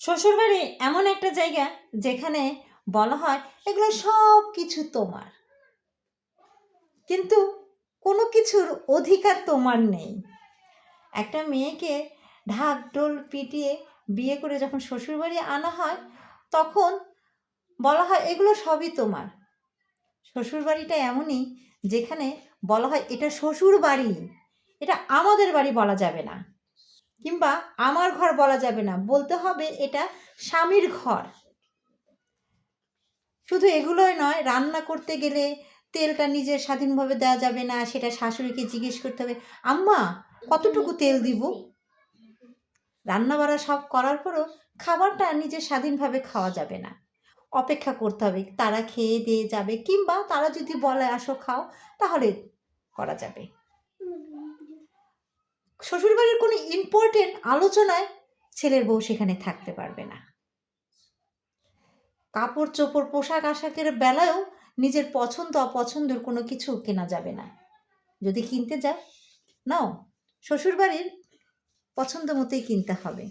শ্বশুরবাড়ি এমন একটা জায়গা যেখানে বলা হয় এগুলো সব কিছু তোমার, কিন্তু কোনো কিছুর অধিকার তোমার নেই। একটা মেয়েকে ঢাক ঢোল পিটিয়ে বিয়ে করে যখন শ্বশুরবাড়ি আনা হয় তখন বলা হয় এগুলো সবই তোমার। শ্বশুরবাড়িটা এমনই যেখানে বলা হয় এটা শ্বশুর বাড়ি, এটা আমাদের বাড়ি বলা যাবে না, কিংবা আমার ঘর বলা যাবে না, বলতে হবে এটা স্বামীর ঘর। শুধু এগুলোই নয়, রান্না করতে গেলে তেলটা নিজের স্বাধীনভাবে দেওয়া যাবে না, সেটা শাশুড়িকে জিজ্ঞেস করতে হবে আম্মা কতটুকু তেল দিব। রান্না বাড়া সব করার পরও খাবারটা নিজের স্বাধীনভাবে খাওয়া যাবে না, অপেক্ষা করতে হবে তারা খেয়ে দিয়ে যাবে, কিংবা তারা যদি বলে আসো খাও তাহলে করা যাবে। শ্বশুরবাড়ির কোনো ইম্পর্টেন্ট আলোচনায় ছেলের বউ সেখানে থাকতে পারবে না। কাপড় চোপড় পোশাক আশাকের বেলায়ও নিজের পছন্দ অপছন্দের কোনো কিছু কেনা যাবে না। যদি কিনতে যাও নাও শ্বশুরবাড়ির পছন্দ মতোই কিনতে হবে।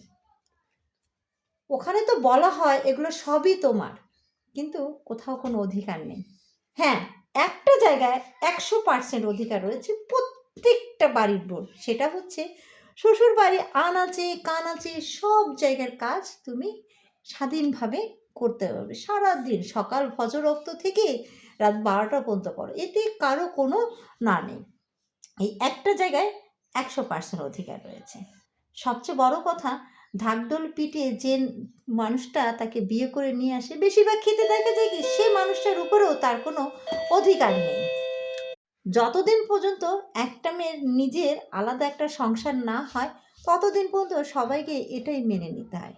ওখানে তো বলা হয় এগুলো সবই তোমার, কিন্তু কোথাও কোনো অধিকার নেই। হ্যাঁ, একটা জায়গায় 100% অধিকার রয়েছে প্রত্যেকটা বাড়ির বোন, সেটা হচ্ছে শ্বশুর বাড়ি আনাচে কানাচে সব জায়গার কাজ তুমি স্বাধীনভাবে করতে পারবে। সারাদিন সকাল ফজর রক্ত থেকে রাত 12টা পর্যন্ত করো, এতে কারো কোনো না নেই। এই একটা জায়গায় 100% অধিকার রয়েছে। সবচেয়ে বড় কথা, ঢাকঢোল পিটিয়ে যে মানুষটা তাকে বিয়ে করে নিয়ে আসে বেশিরভাগ খেতে দেখা যায় কি সে মানুষটার উপরেও তার কোনো অধিকার নেই। যতদিন পর্যন্ত একটা মেয়ের নিজের আলাদা একটা সংসার না হয় ততদিন পর্যন্ত সবাইকে এটাই মেনে নিতে হয়।